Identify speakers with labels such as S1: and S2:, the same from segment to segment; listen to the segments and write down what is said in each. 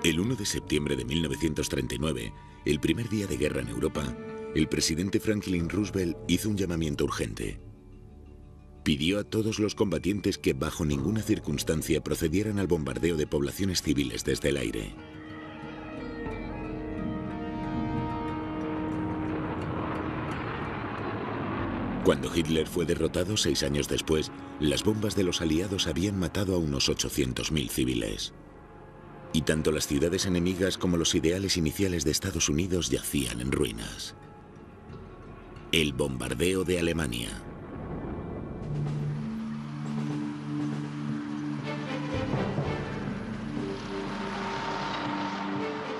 S1: El 1 de septiembre de 1939, el primer día de guerra en Europa, el presidente Franklin Roosevelt hizo un llamamiento urgente. Pidió a todos los combatientes que bajo ninguna circunstancia procedieran al bombardeo de poblaciones civiles desde el aire. Cuando Hitler fue derrotado 6 años después, las bombas de los aliados habían matado a unos 800.000 civiles. Y tanto las ciudades enemigas como los ideales iniciales de Estados Unidos yacían en ruinas. El bombardeo de Alemania.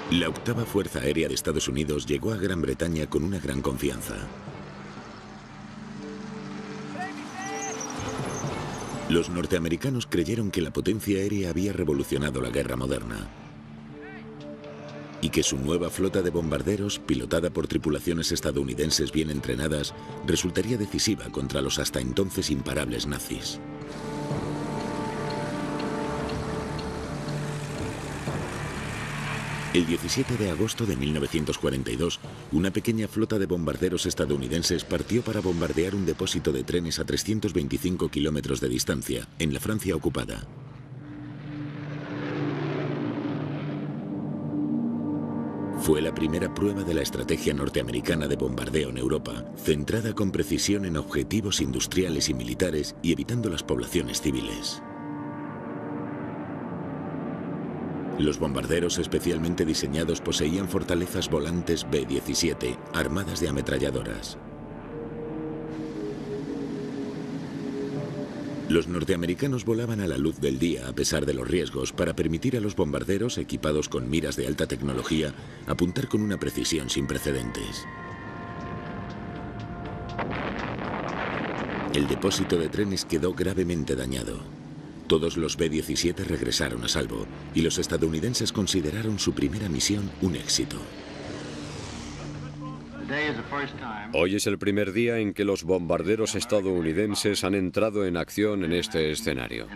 S1: La octava Fuerza Aérea de Estados Unidos llegó a Gran Bretaña con una gran confianza. Los norteamericanos creyeron que la potencia aérea había revolucionado la guerra moderna y que su nueva flota de bombarderos, pilotada por tripulaciones estadounidenses bien entrenadas, resultaría decisiva contra los hasta entonces imparables nazis. El 17 de agosto de 1942, una pequeña flota de bombarderos estadounidenses partió para bombardear un depósito de trenes a 325 kilómetros de distancia, en la Francia ocupada. Fue la primera prueba de la estrategia norteamericana de bombardeo en Europa, centrada con precisión en objetivos industriales y militares y evitando las poblaciones civiles. Los bombarderos especialmente diseñados poseían fortalezas volantes B-17, armadas de ametralladoras. Los norteamericanos volaban a la luz del día a pesar de los riesgos para permitir a los bombarderos, equipados con miras de alta tecnología, apuntar con una precisión sin precedentes. El depósito de trenes quedó gravemente dañado. Todos los B-17 regresaron a salvo y los estadounidenses consideraron su primera misión un éxito.
S2: Hoy es el primer día en que los bombarderos estadounidenses han entrado en acción en este escenario,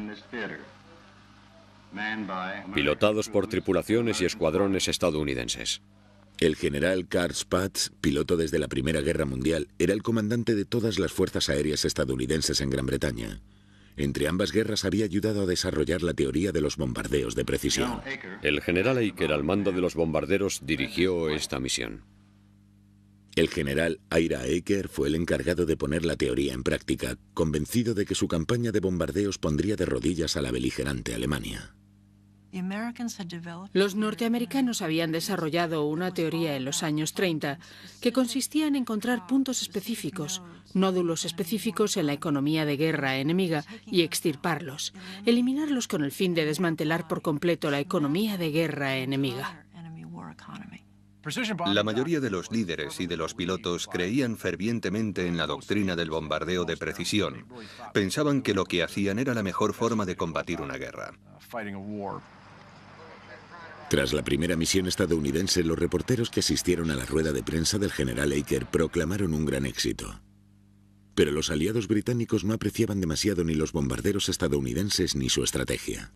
S2: pilotados por tripulaciones y escuadrones estadounidenses.
S1: El general Karl Spaatz, piloto desde la Primera Guerra Mundial, era el comandante de todas las fuerzas aéreas estadounidenses en Gran Bretaña. Entre ambas guerras había ayudado a desarrollar la teoría de los bombardeos de precisión.
S2: El general Aker, al mando de los bombarderos, dirigió esta misión.
S1: El general Ira Aker fue el encargado de poner la teoría en práctica, convencido de que su campaña de bombardeos pondría de rodillas a la beligerante Alemania.
S3: Los norteamericanos habían desarrollado una teoría en los años 30 que consistía en encontrar puntos específicos, nódulos específicos en la economía de guerra enemiga y extirparlos, eliminarlos con el fin de desmantelar por completo la economía de guerra enemiga.
S4: La mayoría de los líderes y de los pilotos creían fervientemente en la doctrina del bombardeo de precisión. Pensaban que lo que hacían era la mejor forma de combatir una guerra.
S1: Tras la primera misión estadounidense, los reporteros que asistieron a la rueda de prensa del general Aker proclamaron un gran éxito. Pero los aliados británicos no apreciaban demasiado ni los bombarderos estadounidenses ni su estrategia.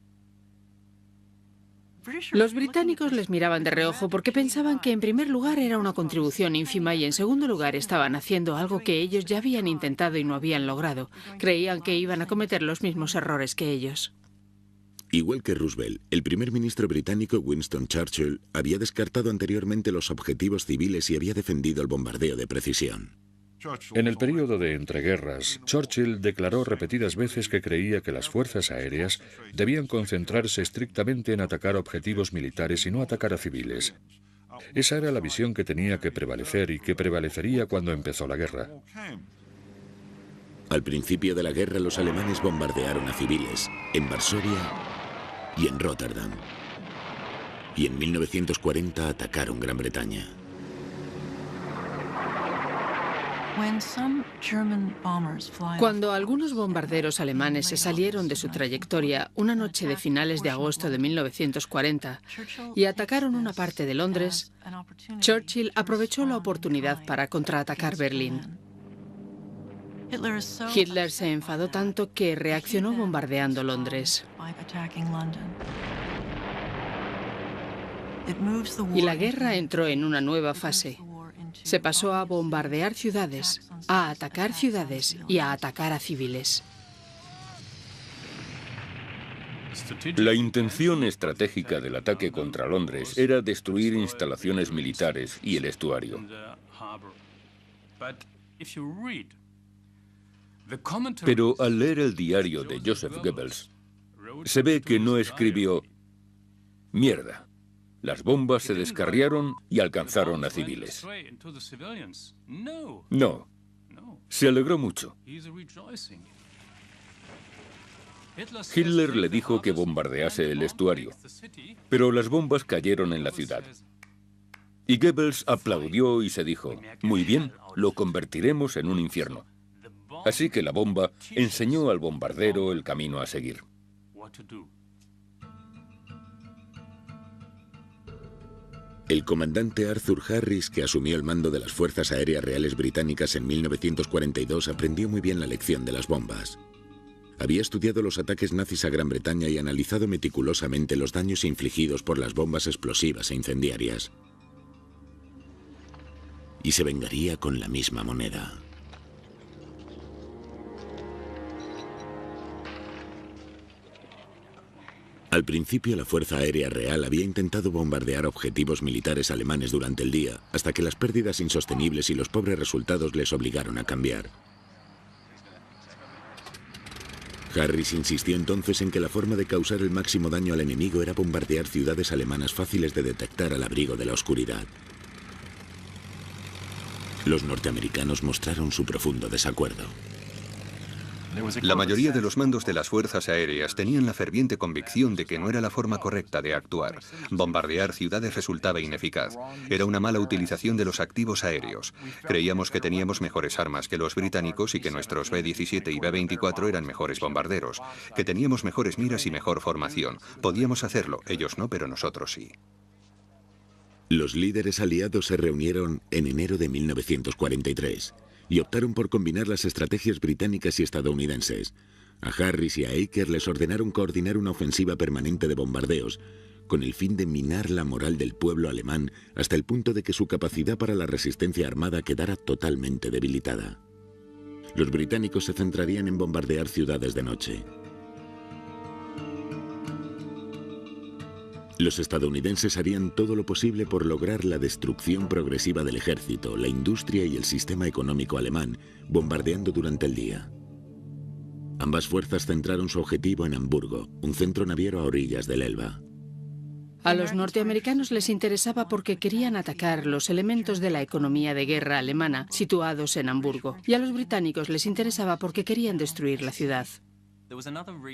S3: Los británicos les miraban de reojo porque pensaban que en primer lugar era una contribución ínfima y en segundo lugar estaban haciendo algo que ellos ya habían intentado y no habían logrado. Creían que iban a cometer los mismos errores que ellos.
S1: Igual que Roosevelt, el primer ministro británico Winston Churchill había descartado anteriormente los objetivos civiles y había defendido el bombardeo de precisión.
S5: En el período de entreguerras, Churchill declaró repetidas veces que creía que las fuerzas aéreas debían concentrarse estrictamente en atacar objetivos militares y no atacar a civiles. Esa era la visión que tenía que prevalecer y que prevalecería cuando empezó la guerra.
S1: Al principio de la guerra, los alemanes bombardearon a civiles en Varsovia y en Rotterdam. Y en 1940 atacaron Gran Bretaña.
S3: Cuando algunos bombarderos alemanes se salieron de su trayectoria una noche de finales de agosto de 1940 y atacaron una parte de Londres, Churchill aprovechó la oportunidad para contraatacar Berlín. Hitler se enfadó tanto que reaccionó bombardeando Londres. Y la guerra entró en una nueva fase. Se pasó a bombardear ciudades, a atacar ciudades y a atacar a civiles.
S6: La intención estratégica del ataque contra Londres era destruir instalaciones militares y el estuario. Pero al leer el diario de Joseph Goebbels, se ve que no escribió «Mierda, las bombas se descarriaron y alcanzaron a civiles». No, se alegró mucho. Hitler le dijo que bombardease el estuario, pero las bombas cayeron en la ciudad. Y Goebbels aplaudió y se dijo, muy bien, lo convertiremos en un infierno. Así que la bomba enseñó al bombardero el camino a seguir.
S1: El comandante Arthur Harris, que asumió el mando de las Fuerzas Aéreas Reales Británicas en 1942, aprendió muy bien la lección de las bombas. Había estudiado los ataques nazis a Gran Bretaña y analizado meticulosamente los daños infligidos por las bombas explosivas e incendiarias. Y se vengaría con la misma moneda. Al principio, la Fuerza Aérea Real había intentado bombardear objetivos militares alemanes durante el día, hasta que las pérdidas insostenibles y los pobres resultados les obligaron a cambiar. Harris insistió entonces en que la forma de causar el máximo daño al enemigo era bombardear ciudades alemanas fáciles de detectar al abrigo de la oscuridad. Los norteamericanos mostraron su profundo desacuerdo.
S4: La mayoría de los mandos de las fuerzas aéreas tenían la ferviente convicción de que no era la forma correcta de actuar. Bombardear ciudades resultaba ineficaz. Era una mala utilización de los activos aéreos. Creíamos que teníamos mejores armas que los británicos y que nuestros B-17 y B-24 eran mejores bombarderos, que teníamos mejores miras y mejor formación. Podíamos hacerlo, ellos no, pero nosotros sí.
S1: Los líderes aliados se reunieron en enero de 1943. Y optaron por combinar las estrategias británicas y estadounidenses. A Harris y a Eaker les ordenaron coordinar una ofensiva permanente de bombardeos, con el fin de minar la moral del pueblo alemán hasta el punto de que su capacidad para la resistencia armada quedara totalmente debilitada. Los británicos se centrarían en bombardear ciudades de noche. Los estadounidenses harían todo lo posible por lograr la destrucción progresiva del ejército, la industria y el sistema económico alemán, bombardeando durante el día. Ambas fuerzas centraron su objetivo en Hamburgo, un centro naviero a orillas del Elba.
S3: A los norteamericanos les interesaba porque querían atacar los elementos de la economía de guerra alemana situados en Hamburgo. Y a los británicos les interesaba porque querían destruir la ciudad.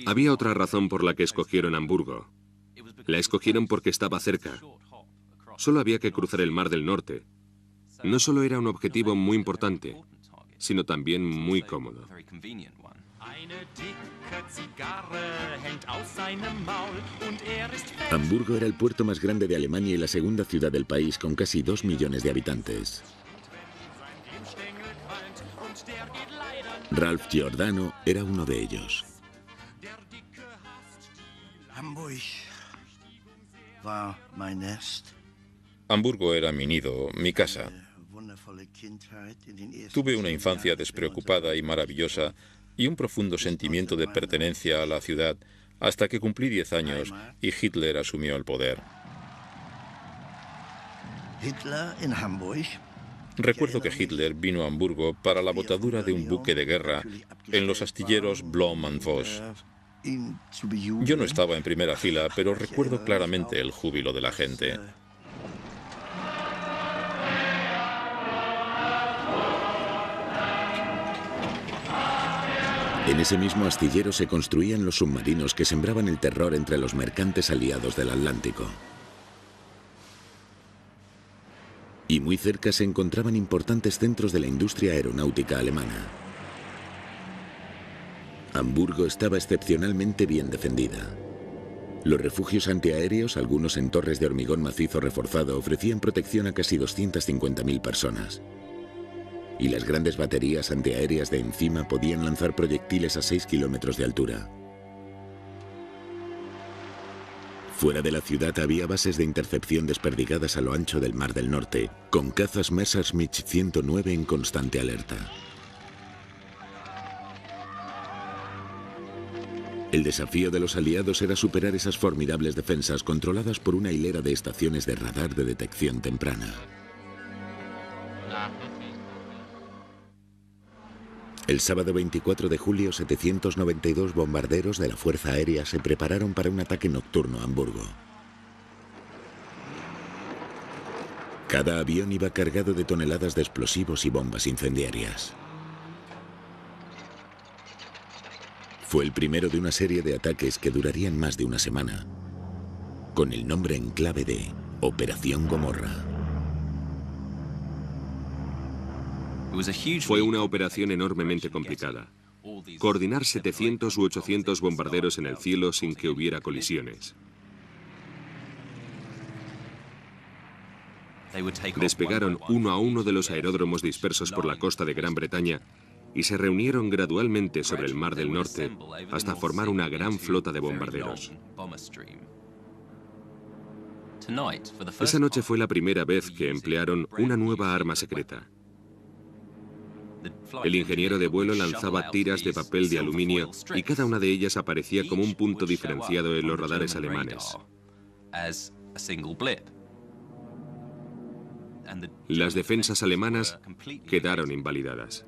S7: Había otra razón por la que escogieron Hamburgo. La escogieron porque estaba cerca. Solo había que cruzar el Mar del Norte. No solo era un objetivo muy importante, sino también muy cómodo.
S1: Hamburgo era el puerto más grande de Alemania y la segunda ciudad del país, con casi 2 millones de habitantes. Ralph Giordano era uno de ellos.
S8: Hamburgo era mi nido, mi casa. Tuve una infancia despreocupada y maravillosa y un profundo sentimiento de pertenencia a la ciudad hasta que cumplí 10 años y Hitler asumió el poder. Recuerdo que Hitler vino a Hamburgo para la botadura de un buque de guerra en los astilleros Blom and Voss. Yo no estaba en primera fila, pero recuerdo claramente el júbilo de la gente.
S1: En ese mismo astillero se construían los submarinos que sembraban el terror entre los mercantes aliados del Atlántico. Y muy cerca se encontraban importantes centros de la industria aeronáutica alemana. Hamburgo estaba excepcionalmente bien defendida. Los refugios antiaéreos, algunos en torres de hormigón macizo reforzado, ofrecían protección a casi 250.000 personas. Y las grandes baterías antiaéreas de encima podían lanzar proyectiles a 6 kilómetros de altura. Fuera de la ciudad había bases de intercepción desperdigadas a lo ancho del Mar del Norte, con cazas Messerschmitt 109 en constante alerta. El desafío de los aliados era superar esas formidables defensas controladas por una hilera de estaciones de radar de detección temprana. El sábado 24 de julio, 792 bombarderos de la Fuerza Aérea se prepararon para un ataque nocturno a Hamburgo. Cada avión iba cargado de toneladas de explosivos y bombas incendiarias. Fue el primero de una serie de ataques que durarían más de una semana, con el nombre en clave de Operación Gomorra.
S7: Fue una operación enormemente complicada. Coordinar 700 u 800 bombarderos en el cielo sin que hubiera colisiones. Despegaron uno a uno de los aeródromos dispersos por la costa de Gran Bretaña y se reunieron gradualmente sobre el Mar del Norte hasta formar una gran flota de bombarderos. Esa noche fue la primera vez que emplearon una nueva arma secreta. El ingeniero de vuelo lanzaba tiras de papel de aluminio y cada una de ellas aparecía como un punto diferenciado en los radares alemanes. Las defensas alemanas quedaron invalidadas.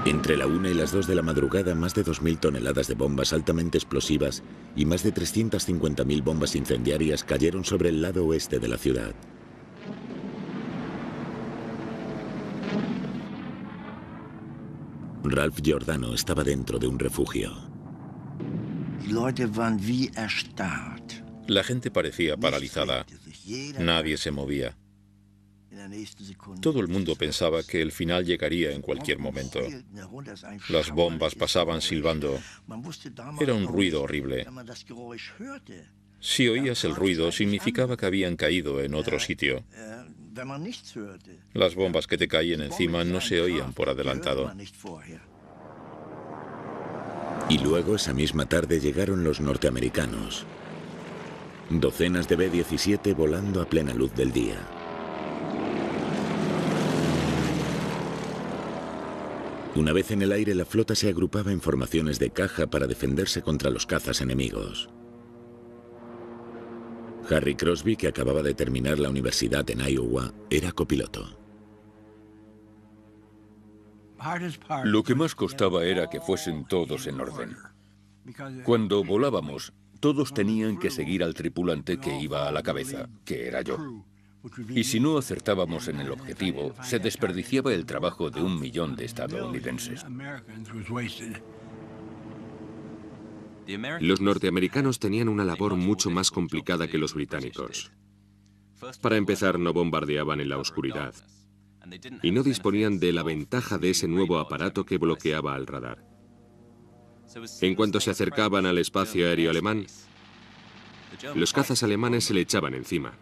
S1: Entre la 1 y las 2 de la madrugada, más de 2.000 toneladas de bombas altamente explosivas y más de 350.000 bombas incendiarias cayeron sobre el lado oeste de la ciudad. Ralph Giordano estaba dentro de un refugio.
S8: La gente parecía paralizada. Nadie se movía. Todo el mundo pensaba que el final llegaría en cualquier momento. Las bombas pasaban silbando. Era un ruido horrible. Si oías el ruido, significaba que habían caído en otro sitio. Las bombas que te caían encima no se oían por adelantado.
S1: Y luego, esa misma tarde, llegaron los norteamericanos. Docenas de B-17 volando a plena luz del día. Una vez en el aire, la flota se agrupaba en formaciones de caja para defenderse contra los cazas enemigos. Harry Crosby, que acababa de terminar la universidad en Iowa, era copiloto.
S6: Lo que más costaba era que fuesen todos en orden. Cuando volábamos, todos tenían que seguir al tripulante que iba a la cabeza, que era yo. Y si no acertábamos en el objetivo, se desperdiciaba el trabajo de 1 millón de estadounidenses.
S7: Los norteamericanos tenían una labor mucho más complicada que los británicos. Para empezar, no bombardeaban en la oscuridad y no disponían de la ventaja de ese nuevo aparato que bloqueaba al radar. En cuanto se acercaban al espacio aéreo alemán, los cazas alemanes se le echaban encima.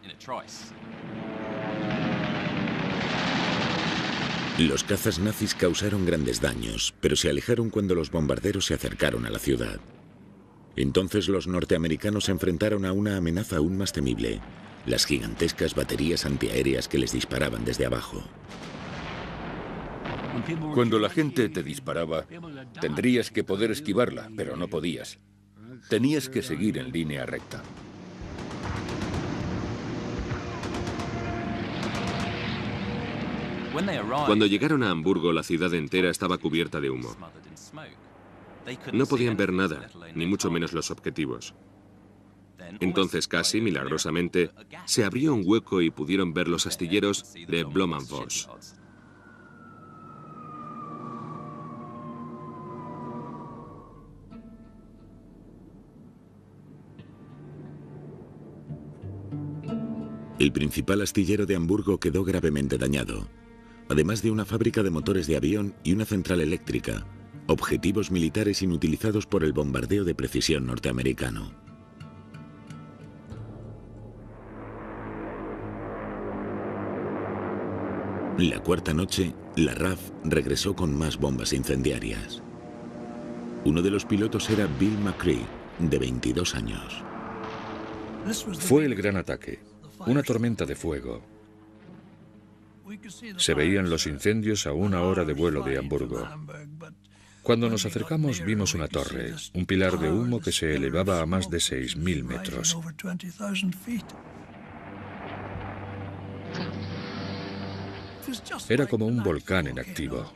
S1: Los cazas nazis causaron grandes daños, pero se alejaron cuando los bombarderos se acercaron a la ciudad. Entonces los norteamericanos se enfrentaron a una amenaza aún más temible: las gigantescas baterías antiaéreas que les disparaban desde abajo.
S6: Cuando la gente te disparaba, tendrías que poder esquivarla, pero no podías. Tenías que seguir en línea recta.
S7: Cuando llegaron a Hamburgo, la ciudad entera estaba cubierta de humo. No podían ver nada, ni mucho menos los objetivos. Entonces, casi milagrosamente, se abrió un hueco y pudieron ver los astilleros de Blohm-Voss.
S1: El principal astillero de Hamburgo quedó gravemente dañado, además de una fábrica de motores de avión y una central eléctrica, objetivos militares inutilizados por el bombardeo de precisión norteamericano. La cuarta noche, la RAF regresó con más bombas incendiarias. Uno de los pilotos era Bill McCree, de 22 años.
S5: Fue el gran ataque, una tormenta de fuego. Se veían los incendios a 1 hora de vuelo de Hamburgo. Cuando nos acercamos vimos una torre, un pilar de humo que se elevaba a más de 6.000 metros. Era como un volcán en activo.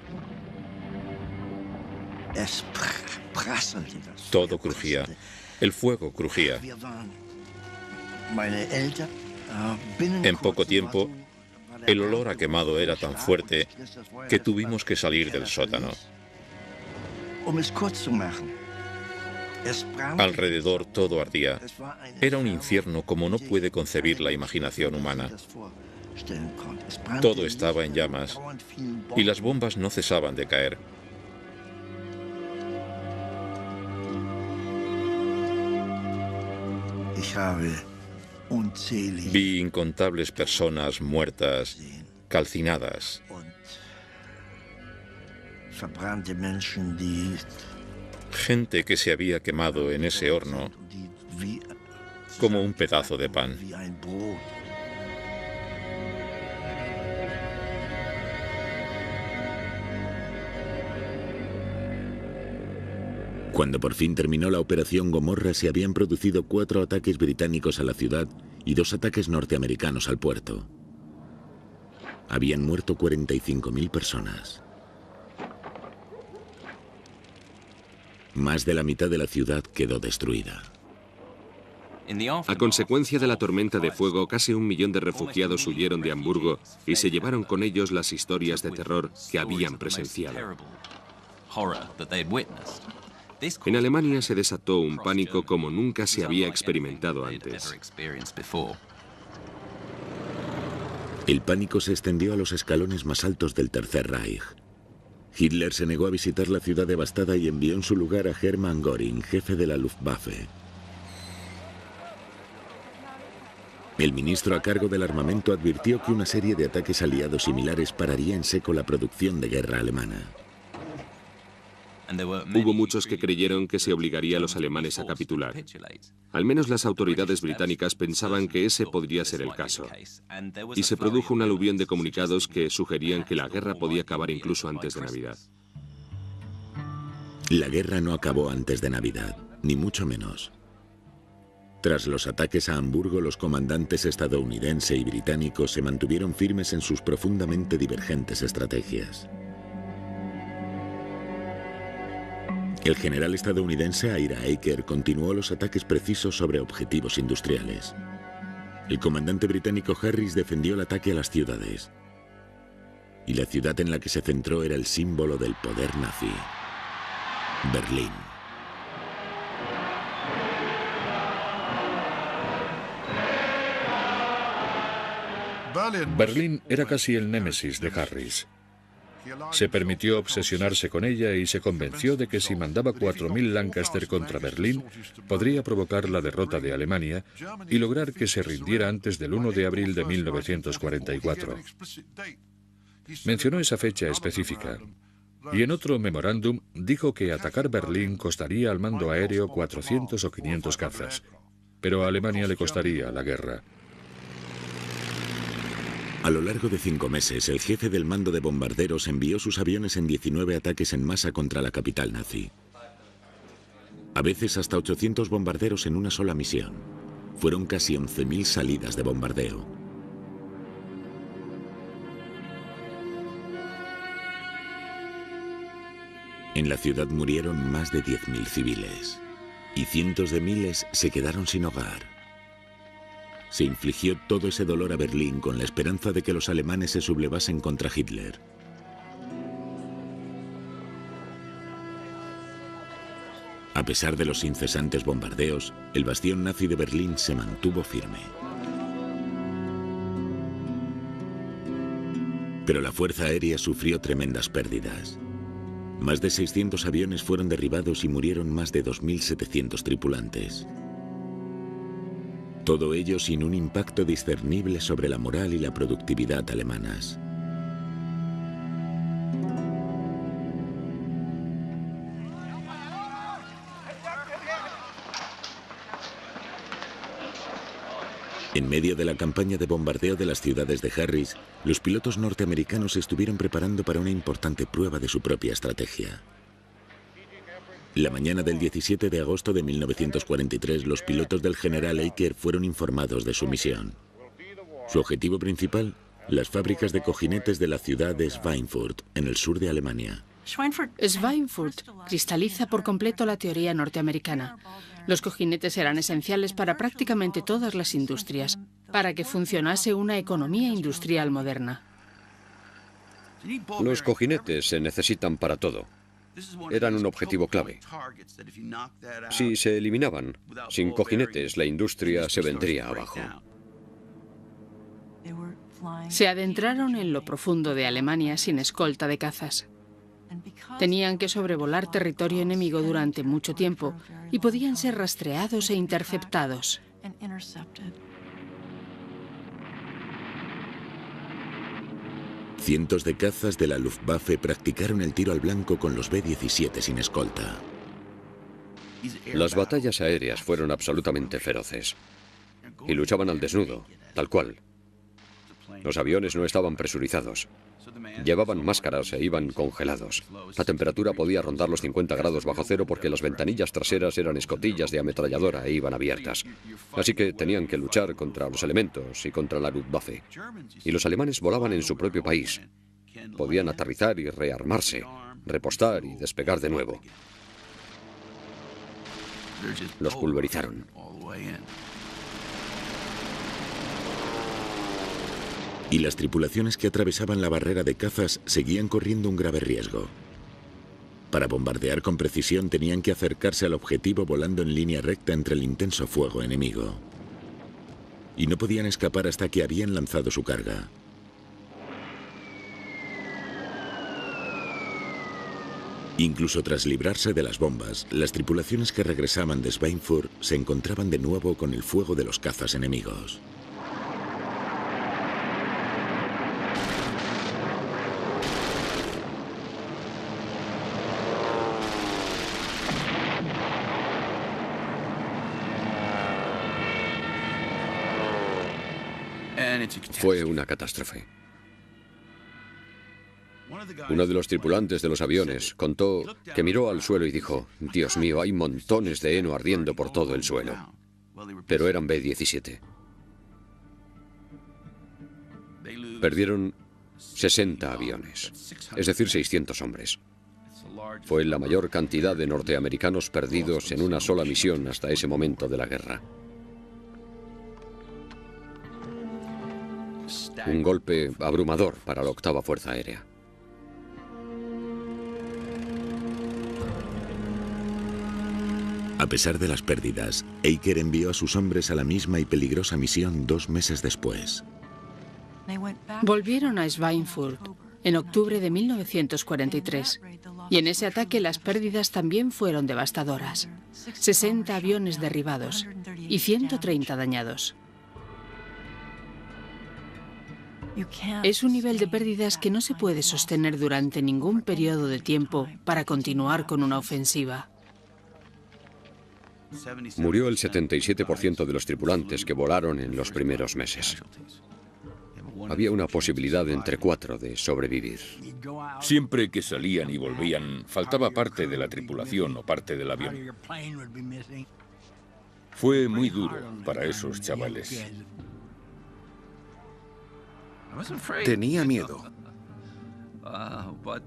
S8: Todo crujía. El fuego crujía. En poco tiempo, el olor a quemado era tan fuerte que tuvimos que salir del sótano. Alrededor todo ardía. Era un infierno como no puede concebir la imaginación humana. Todo estaba en llamas y las bombas no cesaban de caer. Vi incontables personas muertas, calcinadas. Gente que se había quemado en ese horno como un pedazo de pan.
S1: Cuando por fin terminó la operación Gomorra, se habían producido 4 ataques británicos a la ciudad y 2 ataques norteamericanos al puerto. Habían muerto 45.000 personas. Más de la mitad de la ciudad quedó destruida.
S7: A consecuencia de la tormenta de fuego, casi 1 millón de refugiados huyeron de Hamburgo y se llevaron con ellos las historias de terror que habían presenciado. En Alemania se desató un pánico como nunca se había experimentado antes.
S1: El pánico se extendió a los escalones más altos del Tercer Reich. Hitler se negó a visitar la ciudad devastada y envió en su lugar a Hermann Göring, jefe de la Luftwaffe. El ministro a cargo del armamento advirtió que una serie de ataques aliados similares pararía en seco la producción de guerra alemana.
S7: Hubo muchos que creyeron que se obligaría a los alemanes a capitular. Al menos las autoridades británicas pensaban que ese podría ser el caso. Y se produjo un aluvión de comunicados que sugerían que la guerra podía acabar incluso antes de Navidad.
S1: La guerra no acabó antes de Navidad, ni mucho menos. Tras los ataques a Hamburgo, los comandantes estadounidense y británico se mantuvieron firmes en sus profundamente divergentes estrategias. El general estadounidense Ira Eaker continuó los ataques precisos sobre objetivos industriales. El comandante británico Harris defendió el ataque a las ciudades. Y la ciudad en la que se centró era el símbolo del poder nazi: Berlín.
S5: Berlín era casi el némesis de Harris. Se permitió obsesionarse con ella y se convenció de que si mandaba 4.000 Lancaster contra Berlín, podría provocar la derrota de Alemania y lograr que se rindiera antes del 1 de abril de 1944. Mencionó esa fecha específica. Y en otro memorándum dijo que atacar Berlín costaría al mando aéreo 400 o 500 cazas, pero a Alemania le costaría la guerra.
S1: A lo largo de 5 meses, el jefe del mando de bombarderos envió sus aviones en 19 ataques en masa contra la capital nazi. A veces hasta 800 bombarderos en una sola misión. Fueron casi 11.000 salidas de bombardeo. En la ciudad murieron más de 10.000 civiles y cientos de miles se quedaron sin hogar. Se infligió todo ese dolor a Berlín con la esperanza de que los alemanes se sublevasen contra Hitler. A pesar de los incesantes bombardeos, el bastión nazi de Berlín se mantuvo firme. Pero la fuerza aérea sufrió tremendas pérdidas. Más de 600 aviones fueron derribados y murieron más de 2.700 tripulantes. Todo ello sin un impacto discernible sobre la moral y la productividad alemanas. En medio de la campaña de bombardeo de las ciudades de Harris, los pilotos norteamericanos se estuvieron preparando para una importante prueba de su propia estrategia. La mañana del 17 de agosto de 1943, los pilotos del general Eaker fueron informados de su misión. Su objetivo principal, las fábricas de cojinetes de la ciudad de Schweinfurt, en el sur de Alemania.
S3: Schweinfurt cristaliza por completo la teoría norteamericana. Los cojinetes eran esenciales para prácticamente todas las industrias, para que funcionase una economía industrial moderna.
S2: Los cojinetes se necesitan para todo. Eran un objetivo clave. Si se eliminaban, sin cojinetes la industria se vendría abajo.
S3: Se adentraron en lo profundo de Alemania sin escolta de cazas. Tenían que sobrevolar territorio enemigo durante mucho tiempo y podían ser rastreados e interceptados.
S1: Cientos de cazas de la Luftwaffe practicaron el tiro al blanco con los B-17 sin escolta.
S2: Las batallas aéreas fueron absolutamente feroces y luchaban al desnudo, tal cual. Los aviones no estaban presurizados. Llevaban máscaras e iban congelados. La temperatura podía rondar los 50 grados bajo cero porque las ventanillas traseras eran escotillas de ametralladora e iban abiertas. Así que tenían que luchar contra los elementos y contra la Luftwaffe. Y los alemanes volaban en su propio país. Podían aterrizar y rearmarse, repostar y despegar de nuevo. Los pulverizaron.
S1: Y las tripulaciones que atravesaban la barrera de cazas seguían corriendo un grave riesgo. Para bombardear con precisión tenían que acercarse al objetivo volando en línea recta entre el intenso fuego enemigo. Y no podían escapar hasta que habían lanzado su carga. Incluso tras librarse de las bombas, las tripulaciones que regresaban de Schweinfurt se encontraban de nuevo con el fuego de los cazas enemigos.
S2: Fue una catástrofe. Uno de los tripulantes de los aviones contó que miró al suelo y dijo: «Dios mío, hay montones de heno ardiendo por todo el suelo». Pero eran B-17. Perdieron 60 aviones, es decir, 600 hombres. Fue la mayor cantidad de norteamericanos perdidos en una sola misión hasta ese momento de la guerra. Un golpe abrumador para la octava Fuerza Aérea.
S1: A pesar de las pérdidas, Eaker envió a sus hombres a la misma y peligrosa misión 2 meses después.
S3: Volvieron a Schweinfurt en octubre de 1943 y en ese ataque las pérdidas también fueron devastadoras. 60 aviones derribados y 130 dañados. Es un nivel de pérdidas que no se puede sostener durante ningún periodo de tiempo para continuar con una ofensiva.
S2: Murió el 77% de los tripulantes que volaron en los primeros meses. Había una posibilidad entre 4 de sobrevivir.
S6: Siempre que salían y volvían, faltaba parte de la tripulación o parte del avión. Fue muy duro para esos chavales.
S9: Tenía miedo,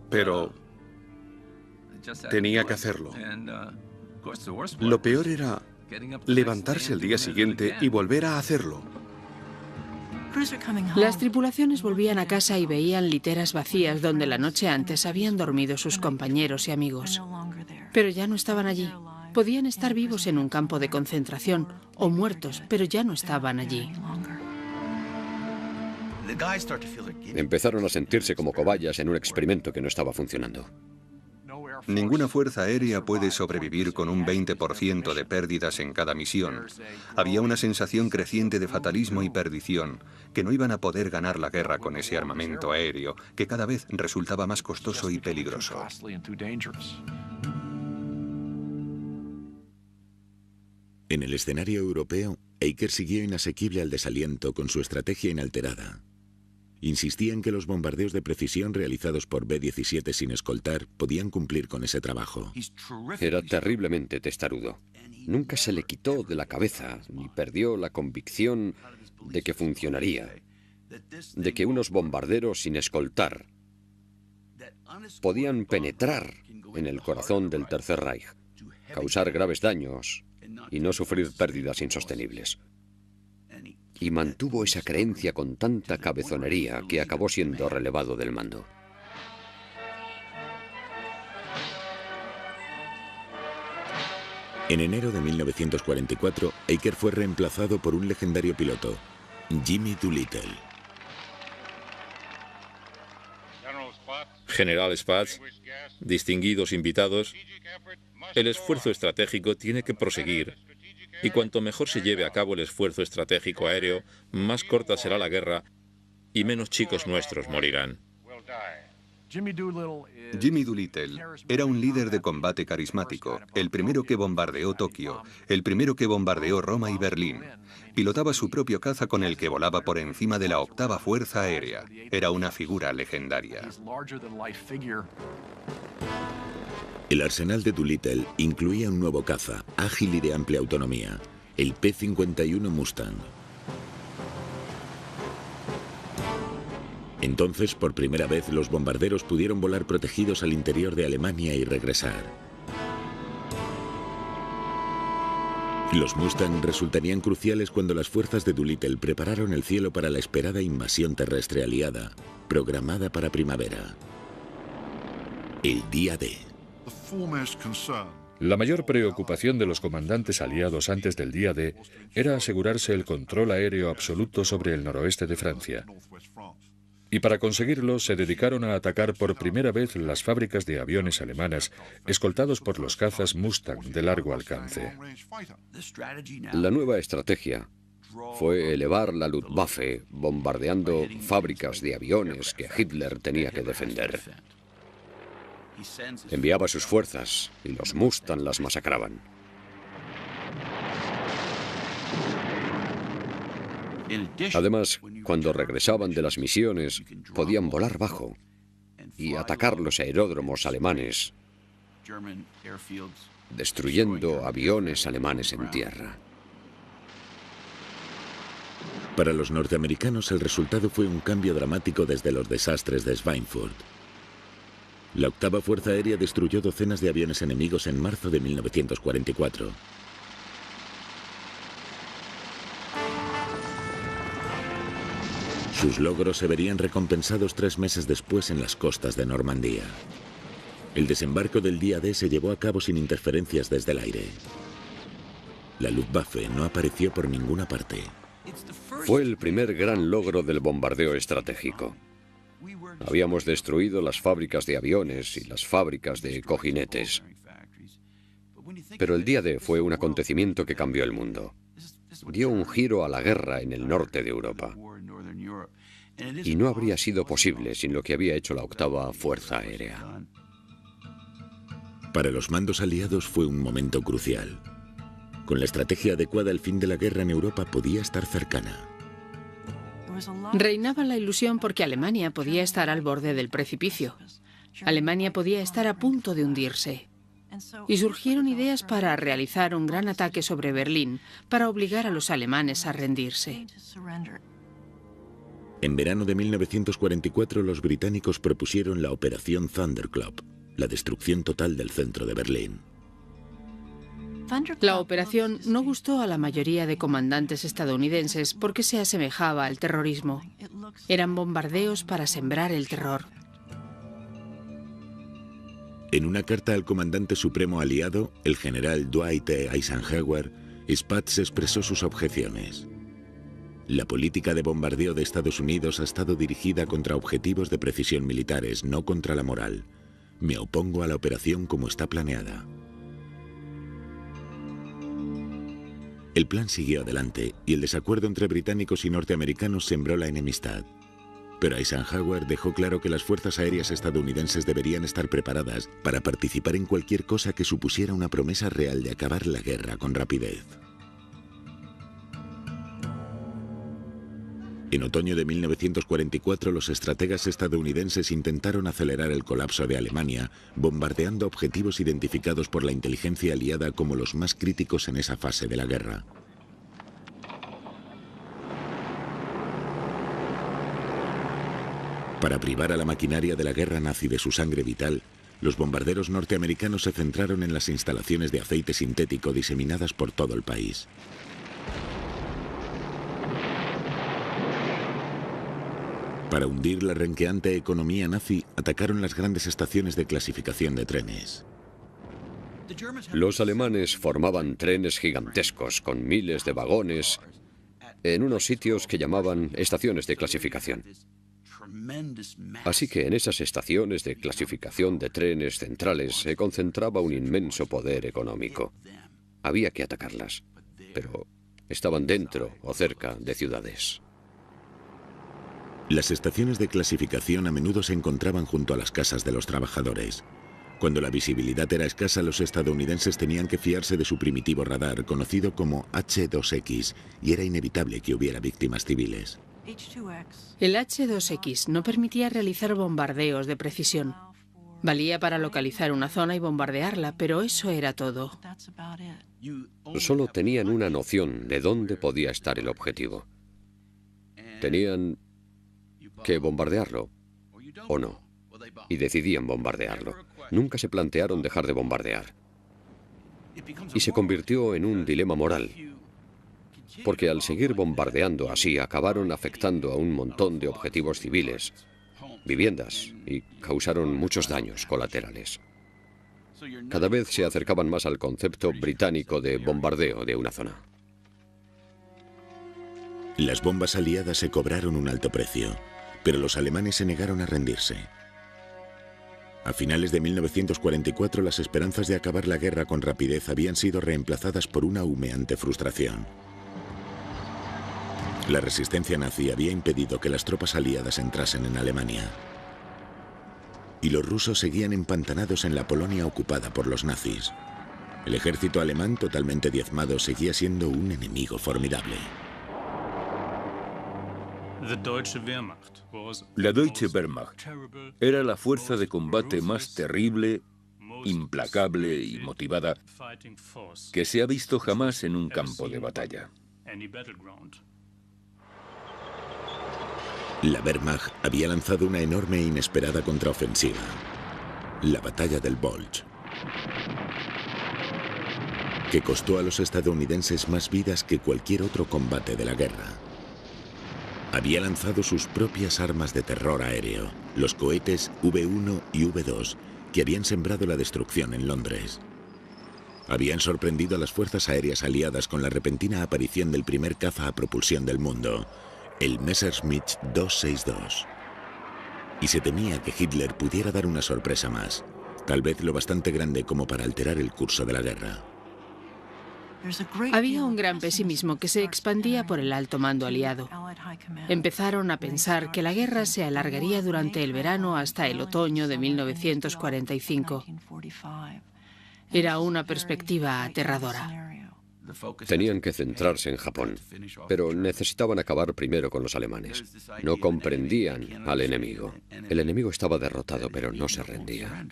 S9: pero tenía que hacerlo. Lo peor era levantarse al día siguiente y volver a hacerlo.
S3: Las tripulaciones volvían a casa y veían literas vacías donde la noche antes habían dormido sus compañeros y amigos. Pero ya no estaban allí. Podían estar vivos en un campo de concentración o muertos, pero ya no estaban allí.
S2: Empezaron a sentirse como cobayas en un experimento que no estaba funcionando.
S4: Ninguna fuerza aérea puede sobrevivir con un 20% de pérdidas en cada misión. Había una sensación creciente de fatalismo y perdición, que no iban a poder ganar la guerra con ese armamento aéreo, que cada vez resultaba más costoso y peligroso.
S1: En el escenario europeo, Eaker siguió inasequible al desaliento con su estrategia inalterada. Insistía en que los bombardeos de precisión realizados por B-17 sin escoltar podían cumplir con ese trabajo.
S2: Era terriblemente testarudo. Nunca se le quitó de la cabeza ni perdió la convicción de que funcionaría, de que unos bombarderos sin escoltar podían penetrar en el corazón del Tercer Reich, causar graves daños y no sufrir pérdidas insostenibles. Y mantuvo esa creencia con tanta cabezonería que acabó siendo relevado del mando.
S1: En enero de 1944, Eaker fue reemplazado por un legendario piloto, Jimmy Doolittle.
S8: General Spaatz, distinguidos invitados, el esfuerzo estratégico tiene que proseguir, y cuanto mejor se lleve a cabo el esfuerzo estratégico aéreo, más corta será la guerra y menos chicos nuestros morirán.
S4: Jimmy Doolittle era un líder de combate carismático, el primero que bombardeó Tokio, el primero que bombardeó Roma y Berlín. Pilotaba su propio caza con el que volaba por encima de la 8ª Fuerza Aérea. Era una figura legendaria.
S1: El arsenal de Doolittle incluía un nuevo caza, ágil y de amplia autonomía, el P-51 Mustang. Entonces, por primera vez, los bombarderos pudieron volar protegidos al interior de Alemania y regresar. Los Mustang resultarían cruciales cuando las fuerzas de Doolittle prepararon el cielo para la esperada invasión terrestre aliada, programada para primavera. El día D.
S5: La mayor preocupación de los comandantes aliados antes del día D era asegurarse el control aéreo absoluto sobre el noroeste de Francia. Y para conseguirlo se dedicaron a atacar por primera vez las fábricas de aviones alemanas, escoltados por los cazas Mustang de largo alcance.
S2: La nueva estrategia fue elevar la Luftwaffe, bombardeando fábricas de aviones que Hitler tenía que defender. Enviaba sus fuerzas y los Mustang las masacraban. Además, cuando regresaban de las misiones, podían volar bajo y atacar los aeródromos alemanes, destruyendo aviones alemanes en tierra.
S1: Para los norteamericanos, el resultado fue un cambio dramático desde los desastres de Schweinfurt. La 8ª Fuerza Aérea destruyó docenas de aviones enemigos en marzo de 1944. Sus logros se verían recompensados 3 meses después en las costas de Normandía. El desembarco del día D se llevó a cabo sin interferencias desde el aire. La Luftwaffe no apareció por ninguna parte.
S2: Fue el primer gran logro del bombardeo estratégico. Habíamos destruido las fábricas de aviones y las fábricas de cojinetes. Pero el día D fue un acontecimiento que cambió el mundo. Dio un giro a la guerra en el norte de Europa. Y no habría sido posible sin lo que había hecho la 8ª Fuerza Aérea.
S1: Para los mandos aliados fue un momento crucial. Con la estrategia adecuada, el fin de la guerra en Europa podía estar cercana.
S3: Reinaba la ilusión porque Alemania podía estar al borde del precipicio. Alemania podía estar a punto de hundirse. Y surgieron ideas para realizar un gran ataque sobre Berlín, para obligar a los alemanes a rendirse.
S1: En verano de 1944, los británicos propusieron la Operación Thunderclap, la destrucción total del centro de Berlín.
S3: La operación no gustó a la mayoría de comandantes estadounidenses porque se asemejaba al terrorismo. Eran bombardeos para sembrar el terror.
S1: En una carta al comandante supremo aliado, el general Dwight Eisenhower, Spaatz expresó sus objeciones. La política de bombardeo de Estados Unidos ha estado dirigida contra objetivos de precisión militares, no contra la moral. Me opongo a la operación como está planeada. El plan siguió adelante y el desacuerdo entre británicos y norteamericanos sembró la enemistad. Pero Eisenhower dejó claro que las fuerzas aéreas estadounidenses deberían estar preparadas para participar en cualquier cosa que supusiera una promesa real de acabar la guerra con rapidez. En otoño de 1944, los estrategas estadounidenses intentaron acelerar el colapso de Alemania, bombardeando objetivos identificados por la inteligencia aliada como los más críticos en esa fase de la guerra. Para privar a la maquinaria de la guerra nazi de su sangre vital, los bombarderos norteamericanos se centraron en las instalaciones de aceite sintético diseminadas por todo el país. Para hundir la renqueante economía nazi, atacaron las grandes estaciones de clasificación de trenes.
S2: Los alemanes formaban trenes gigantescos con miles de vagones en unos sitios que llamaban estaciones de clasificación. Así que en esas estaciones de clasificación de trenes centrales se concentraba un inmenso poder económico. Había que atacarlas, pero estaban dentro o cerca de ciudades.
S1: Las estaciones de clasificación a menudo se encontraban junto a las casas de los trabajadores. Cuando la visibilidad era escasa, los estadounidenses tenían que fiarse de su primitivo radar, conocido como H-2X, y era inevitable que hubiera víctimas civiles.
S3: El H-2X no permitía realizar bombardeos de precisión. Valía para localizar una zona y bombardearla, pero eso era todo.
S2: Solo tenían una noción de dónde podía estar el objetivo. Tenían que bombardearlo o no, y decidían bombardearlo. Nunca se plantearon dejar de bombardear. Y se convirtió en un dilema moral, porque al seguir bombardeando así acabaron afectando a un montón de objetivos civiles, viviendas, y causaron muchos daños colaterales. Cada vez se acercaban más al concepto británico de bombardeo de una zona.
S1: Las bombas aliadas se cobraron un alto precio, pero los alemanes se negaron a rendirse. A finales de 1944, las esperanzas de acabar la guerra con rapidez habían sido reemplazadas por una humeante frustración. La resistencia nazi había impedido que las tropas aliadas entrasen en Alemania. Y los rusos seguían empantanados en la Polonia ocupada por los nazis. El ejército alemán, totalmente diezmado, seguía siendo un enemigo formidable.
S6: La Deutsche Wehrmacht era la fuerza de combate más terrible, implacable y motivada que se ha visto jamás en un campo de batalla.
S1: La Wehrmacht había lanzado una enorme e inesperada contraofensiva, la batalla del Bulge, que costó a los estadounidenses más vidas que cualquier otro combate de la guerra. Había lanzado sus propias armas de terror aéreo, los cohetes V-1 y V-2, que habían sembrado la destrucción en Londres. Habían sorprendido a las fuerzas aéreas aliadas con la repentina aparición del primer caza a propulsión del mundo, el Messerschmitt 262. Y se temía que Hitler pudiera dar una sorpresa más, tal vez lo bastante grande como para alterar el curso de la guerra.
S3: Había un gran pesimismo que se expandía por el alto mando aliado. Empezaron a pensar que la guerra se alargaría durante el verano hasta el otoño de 1945. Era una perspectiva aterradora.
S2: Tenían que centrarse en Japón, pero necesitaban acabar primero con los alemanes. No comprendían al enemigo. El enemigo estaba derrotado, pero no se rendía.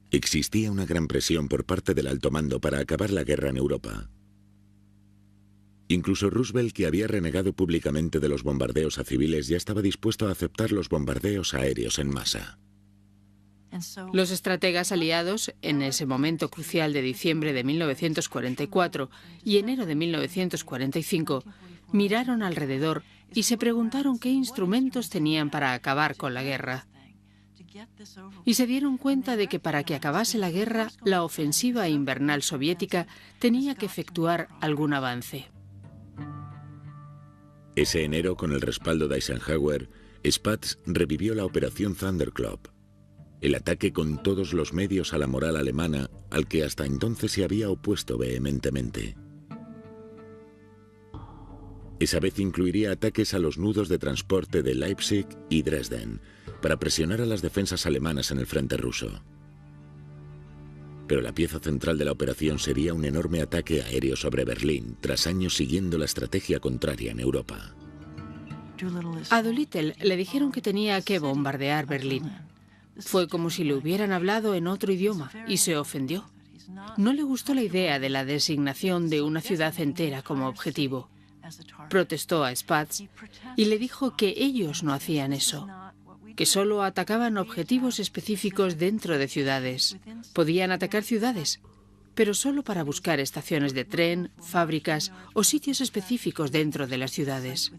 S1: Existía una gran presión por parte del alto mando para acabar la guerra en Europa. Incluso Roosevelt, que había renegado públicamente de los bombardeos a civiles, ya estaba dispuesto a aceptar los bombardeos aéreos en masa.
S3: Los estrategas aliados, en ese momento crucial de diciembre de 1944 y enero de 1945, miraron alrededor y se preguntaron qué instrumentos tenían para acabar con la guerra. Y se dieron cuenta de que para que acabase la guerra, la ofensiva invernal soviética tenía que efectuar algún avance.
S1: Ese enero, con el respaldo de Eisenhower, Spaatz revivió la Operación Thunderclap, el ataque con todos los medios a la moral alemana al que hasta entonces se había opuesto vehementemente. Esa vez incluiría ataques a los nudos de transporte de Leipzig y Dresden, para presionar a las defensas alemanas en el frente ruso. Pero la pieza central de la operación sería un enorme ataque aéreo sobre Berlín, tras años siguiendo la estrategia contraria en Europa.
S3: A Doolittle le dijeron que tenía que bombardear Berlín. Fue como si le hubieran hablado en otro idioma y se ofendió. No le gustó la idea de la designación de una ciudad entera como objetivo. Protestó a Spaatz y le dijo que ellos no hacían eso, que solo atacaban objetivos específicos dentro de ciudades. Podían atacar ciudades, pero solo para buscar estaciones de tren, fábricas o sitios específicos dentro de las ciudades.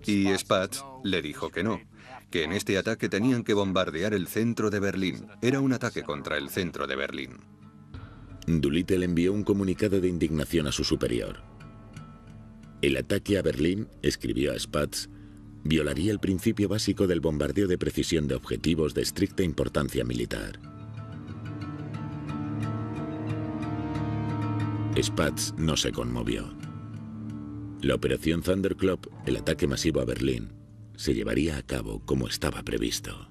S4: Y Spaatz le dijo que no, que en este ataque tenían que bombardear el centro de Berlín. Era un ataque contra el centro de Berlín.
S1: Doolittle envió un comunicado de indignación a su superior. El ataque a Berlín, escribió a Spaatz, violaría el principio básico del bombardeo de precisión de objetivos de estricta importancia militar. Spaatz no se conmovió. La operación Thunderclap, el ataque masivo a Berlín, se llevaría a cabo como estaba previsto.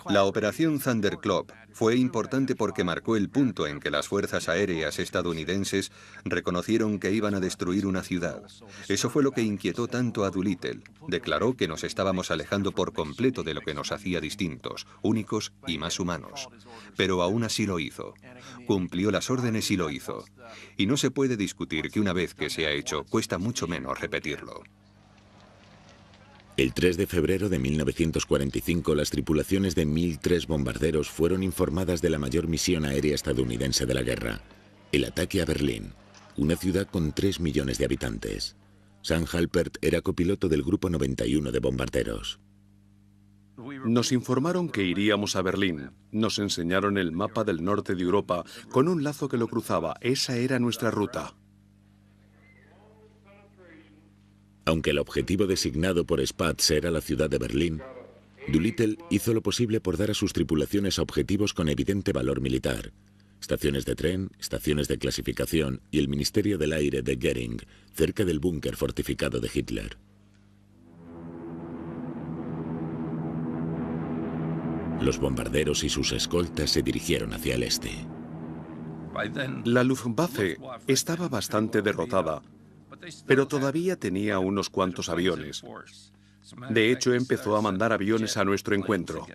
S4: La operación Thunderclap fue importante porque marcó el punto en que las fuerzas aéreas estadounidenses reconocieron que iban a destruir una ciudad. Eso fue lo que inquietó tanto a Doolittle. Declaró que nos estábamos alejando por completo de lo que nos hacía distintos, únicos y más humanos. Pero aún así lo hizo. Cumplió las órdenes y lo hizo. Y no se puede discutir que una vez que se ha hecho, cuesta mucho menos repetirlo.
S1: El 3 de febrero de 1945, las tripulaciones de 1003 bombarderos fueron informadas de la mayor misión aérea estadounidense de la guerra, el ataque a Berlín, una ciudad con 3 millones de habitantes. Sam Halpert era copiloto del Grupo 91 de bombarderos.
S9: Nos informaron que iríamos a Berlín. Nos enseñaron el mapa del norte de Europa con un lazo que lo cruzaba. Esa era nuestra ruta.
S1: Aunque el objetivo designado por Spaatz era la ciudad de Berlín, Doolittle hizo lo posible por dar a sus tripulaciones objetivos con evidente valor militar: estaciones de tren, estaciones de clasificación y el Ministerio del Aire de Goering, cerca del búnker fortificado de Hitler. Los bombarderos y sus escoltas se dirigieron hacia el este.
S9: La Luftwaffe estaba bastante derrotada, pero todavía tenía unos cuantos aviones. De hecho, empezó a mandar aviones a nuestro encuentro.